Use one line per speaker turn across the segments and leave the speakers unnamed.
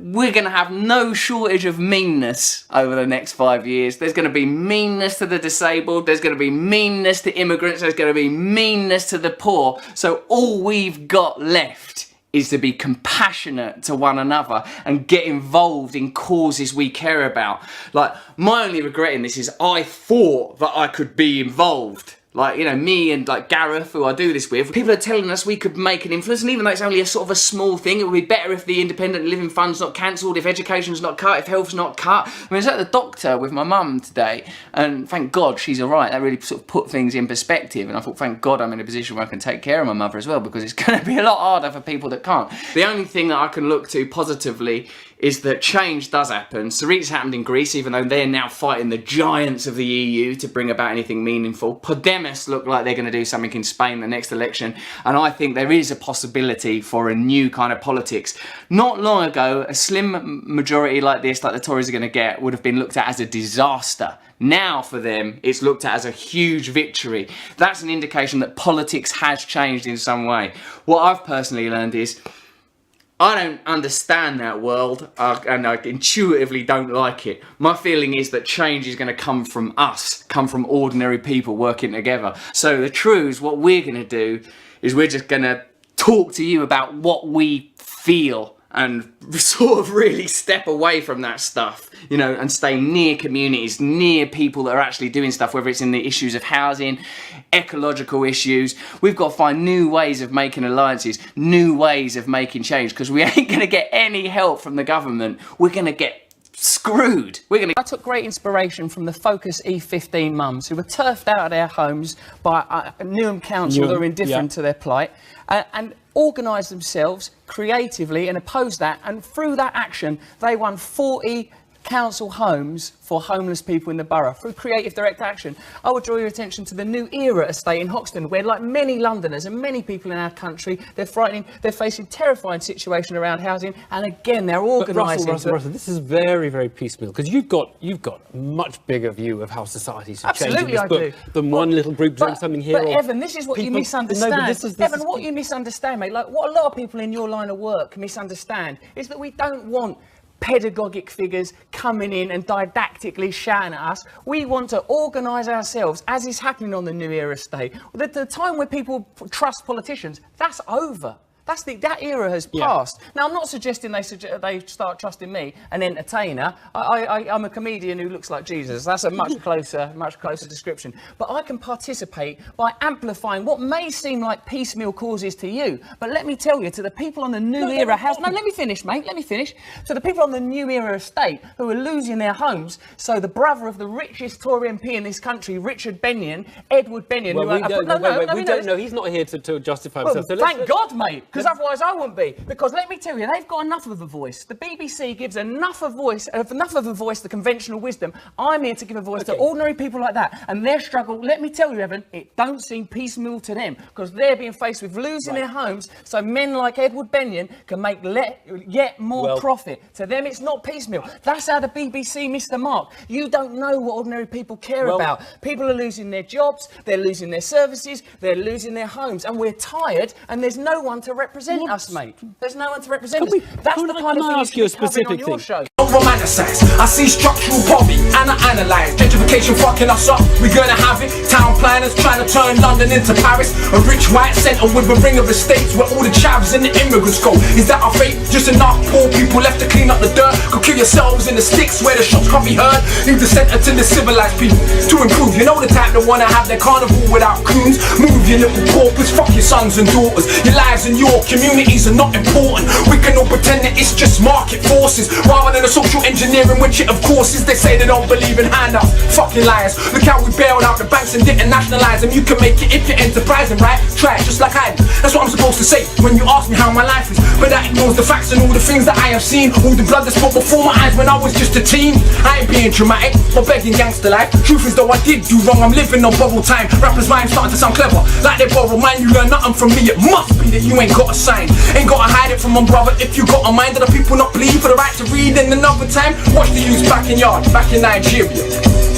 we're going to have no shortage of meanness over the next 5 years. There's going to be meanness to the disabled, there's going to be meanness to immigrants, there's going to be meanness to the poor. So all we've got left is to be compassionate to one another and get involved in causes we care about. Like, my only regret in this is I thought that I could be involved. Like, you know, me and like Gareth, who I do this with, people are telling us we could make an influence, and even though it's only a sort of a small thing, it would be better if the independent living fund's not cancelled, if education's not cut, if health's not cut. I mean, I was at the doctor with my mum today, and thank God she's alright. That really sort of put things in perspective, and I thought, thank God I'm in a position where I can take care of my mother as well, because it's going to be a lot harder for people that can't. The only thing that I can look to positively is that change does happen. Syriza's happened in Greece, even though they're now fighting the giants of the EU to bring about anything meaningful. Podemos look like they're going to do something in Spain the next election, and I think there is a possibility for a new kind of politics. Not long ago, a slim majority like this, like the Tories are going to get, would have been looked at as a disaster. Now for them, it's looked at as a huge victory. That's an indication that politics has changed in some way. What I've personally learned is, I don't understand that world, and I intuitively don't like it. My feeling is that change is going to come from us, come from ordinary people working together. So the truth is, what we're going to do is we're just going to talk to you about what we feel and sort of really step away from that stuff, you know, and stay near communities, near people that are actually doing stuff, whether it's in the issues of housing, ecological issues. We've got to find new ways of making alliances, new ways of making change, because we ain't going to get any help from the government. We're going to get screwed. I took great inspiration from the Focus E15 mums who were turfed out of their homes by Newham Council that are indifferent to their plight, and organised themselves creatively and opposed that, and through that action they won 40 council homes for homeless people in the borough through creative direct action. I would draw your attention to the New Era estate in Hoxton, where, like many Londoners and many people in our country, they're facing terrifying situation around housing, and again they're organising.
Russell, this is very, very piecemeal, because you've got a much bigger view of how societies have changed in this book than one little group doing something here.
But Evan, this is what you misunderstand. Evan, what you misunderstand, mate, like what a lot of people in your line of work misunderstand is that we don't want pedagogic figures coming in and didactically shouting at us. We want to organise ourselves, as is happening on the New Era estate. The time where people trust politicians, that's over. That era has passed. Now, I'm not suggesting they start trusting me, an entertainer. I'm a comedian who looks like Jesus. That's a much closer description. But I can participate by amplifying what may seem like piecemeal causes to you. But let me tell you, to the people on the New Era house... No, let me finish, mate. Let me finish. To the people on the New Era estate who are losing their homes, so the brother of the richest Tory MP in this country, Richard Benyon, Edward Benyon...
Well, we don't know. He's not here to justify himself.
Well, thank God, mate. Because otherwise I wouldn't be. Because let me tell you, they've got enough of a voice. The BBC gives enough of a voice to conventional wisdom. I'm here to give a voice to ordinary people like that. And their struggle, let me tell you, Evan, it don't seem piecemeal to them, because they're being faced with losing their homes, so men like Edward Benyon can make yet more profit. To them, it's not piecemeal. That's how the BBC missed the mark. You don't know what ordinary people care about. People are losing their jobs, they're losing their services, they're losing their homes, and we're tired, and there's no one to represent us, mate. There's no one to represent us. That's the kind of thing you should be covering on your show.
Don't romanticize. I see structural poverty and I analyze. Gentrification fucking us up. We're gonna have it. Town planners trying to turn London into Paris. A rich white centre with a ring of estates where all the chavs and the immigrants go. Is that our fate? Just enough poor people left to clean up the dirt. Go kill yourselves in the sticks where the shots can't be heard. Leave the centre to the civilized people to improve. You know the type that wanna have their carnival without coons. Move your little paupers. Fuck your sons and daughters. Your lives and your communities are not important. We can all pretend that it's just market forces rather than a social engineering, which it of course is. They say they don't believe in handouts. Fucking liars. Look how we bailed out the banks and didn't nationalise them. You can make it if you're enterprising, right? Try it just like I do. That's what I'm supposed to say when you ask me how my life is. But that ignores the facts and all the things that I have seen. All the blood that's put before my eyes when I was just a teen. I ain't being dramatic or begging gangster life. Truth is though I did do wrong, I'm living on bubble time. Rappers' minds starting to sound clever, like they borrow mine. You learn nothing from me, it must be that you ain't got a sign. Ain't gotta hide it from my brother. If you got a mind that the people not bleed for the right to read in another time. Watch the youths back in yard, back in Nigeria.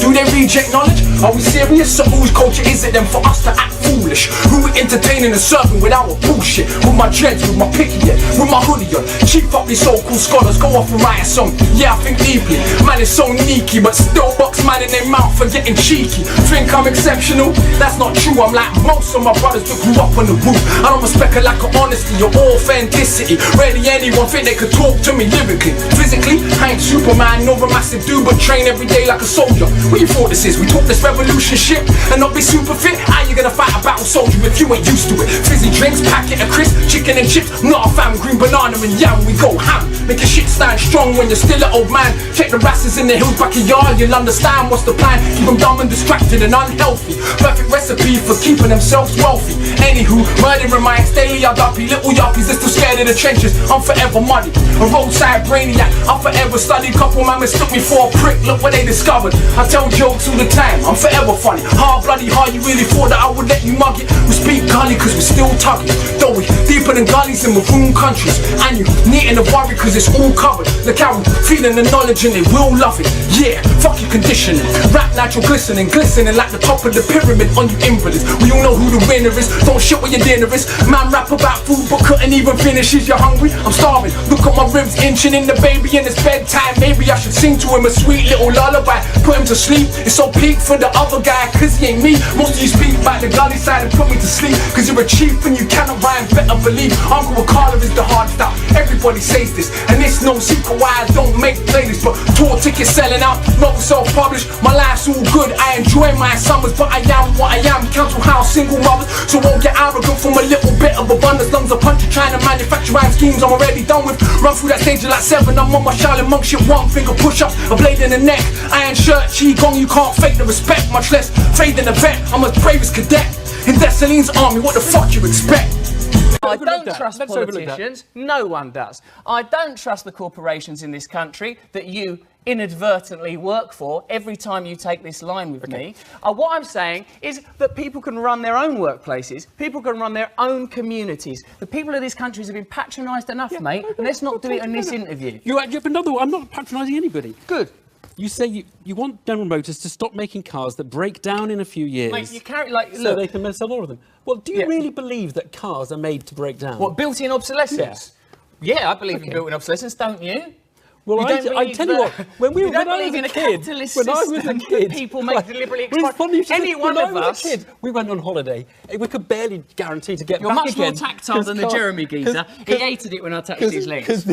Do they reject knowledge? Are we serious? So whose culture is it then for us to act foolish. Who we entertaining and serving with our bullshit. With my dreads, with my picky head, with my hoodie on. Cheap up these so-called scholars, go off and write a song. Yeah, I think deeply. Man is so sneaky, but still box man in their mouth for getting cheeky. Think I'm exceptional? That's not true. I'm like most of my brothers that grew up on the roof. I don't respect a lack of honesty or authenticity. Rarely anyone think they could talk to me lyrically. Physically, I ain't Superman nor a massive dude, but train every day like a soldier. What you thought this is? We talk this revolution shit and not be super fit? How you gonna fight a battle soldier if you ain't used to it? Fizzy drinks, packet of crisps, chicken and chips, not a fam, green banana and yam, we go ham. Make your shit stand strong when you're still an old man. Check the rasses in the hills back of yard, you'll understand what's the plan. Keep them dumb and distracted and unhealthy. Perfect recipe for keeping themselves wealthy. Anywho, murdering my ex daily, I dumpy little yuppies, they're still scared of the trenches. I'm forever muddy, a roadside brainiac. I forever study, couple man mistook me for a prick, look what they discovered. I tell jokes all the time, I'm forever funny. Hard bloody hard, you really thought that I would let you mug it? We speak gully cause we still tugging. Though we deeper than gullies in maroon countries. And you needing to worry cause it's all covered. Look how we feeling the knowledge and they will love it. Yeah, fuck your conditioning. Rap natural glistening, glistening like the top of the pyramid on you invalids. We all know who the winner is, don't shit where your dinner is. Man rap about food but couldn't even finish. Is you hungry? I'm starving. Look at my ribs inching in the baby in his bedtime. Maybe I should sing to him a sweet little lullaby. Put him to sleep. It's so peak for the other guy cause he ain't me. Most of you speak about the gully side and put me to sleep cause you're a chief and you cannot rhyme, better believe. Uncle Akala is the hard stop. Everybody says this and it's no secret why I don't make playlists. But tour tickets selling out, not self-published. My life's all good, I enjoy my summers, but I am what I am. Council house, single mothers, so won't get arrogant from a little bit of abundance. Lungs a punch, trying to manufacture rhyme schemes I'm already done with. Run through that stage like 7, I'm on my Charlotte Monk shit. One finger push up, a blade in the neck. Iron shirt, Qigong, you can't fake the respect. Much less fade in the vet, I'm as brave as cadet. In Destiny's army, what the fuck you expect?
I don't trust politicians. No one does. I don't trust the corporations in this country that you inadvertently work for every time you take this line with me. What I'm saying is that people can run their own workplaces, people can run their own communities. The people of this country have been patronised enough, mate, and let's not do it in this interview.
You have another one. I'm not patronising anybody.
Good.
You say you want General Motors to stop making cars that break down in a few years.
Mate, you carry like
so they can sell all of them. Well, do you really believe that cars are made to break down?
What, built-in obsolescence? Yeah, I believe in built-in obsolescence, don't you?
Well, I tell you what, when I was a kid,
people make deliberately any one of us.
We went on holiday. We could barely guarantee to get
You're
back
much
again.
More tactile than the Jeremy geezer. He hated it when I touched his legs.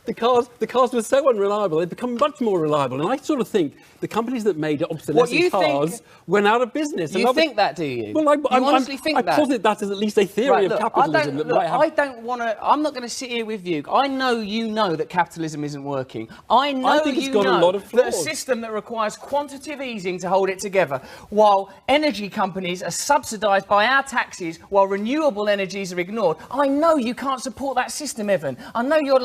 Because the cars were so unreliable, they've become much more reliable. And I sort of think the companies that made obsolescent cars went out of business.
You think that, do you?
Well,
I honestly think that.
I posit that as at least a theory of capitalism that might have.
I don't want to. I'm not going to sit here with you. I know you know that capitalism isn't working. I
think it's got a lot of flaws.
That a system that requires quantitative easing to hold it together, while energy companies are subsidised by our taxes, while renewable energies are ignored. I know you can't support that system, Evan. I know you're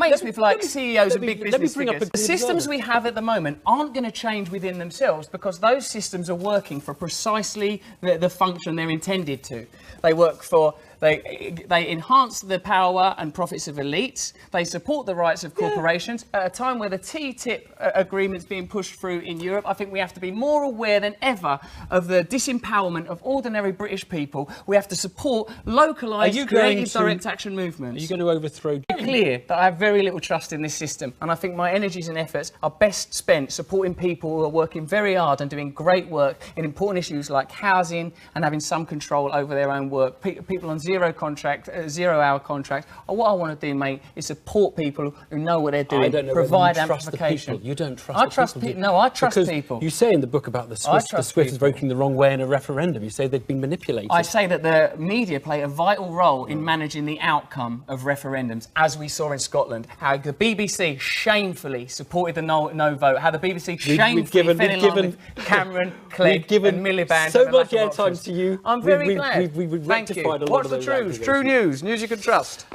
mates with like CEOs of big business figures. The systems we have at the moment aren't going to change within themselves because those systems are working for precisely the function they're intended to. They work for. They enhance the power and profits of elites. They support the rights of corporations. At a time where the TTIP agreement's being pushed through in Europe, I think we have to be more aware than ever of the disempowerment of ordinary British people. We have to support localised, creative, direct action movements.
Are you going to overthrow?
It's clear that I have very little trust in this system, and I think my energies and efforts are best spent supporting people who are working very hard and doing great work in important issues like housing and having some control over their own work. People on zero contract, 0 hour contract. What I want to do, mate, is support people who know what they're doing.
I don't know
provide
whether you trust
amplification.
The people. You don't trust.
I trust people. No, I trust people.
You say in the book about the Swiss voting the wrong way in a referendum. You say they've been manipulated.
I say that the media play a vital role in managing the outcome of referendums, as we saw in Scotland. How the BBC shamefully supported the no vote. How the BBC shamefully fell in line with Cameron, Clegg, and Miliband.
So much airtime to you.
I'm very glad.
We've
Thank you.
rectified a lot
What's
of
the
those
truth? True news. News you can trust.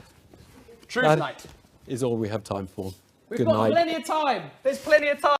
Truth night.
Is all we have time for.
We've got plenty of time. There's plenty of time.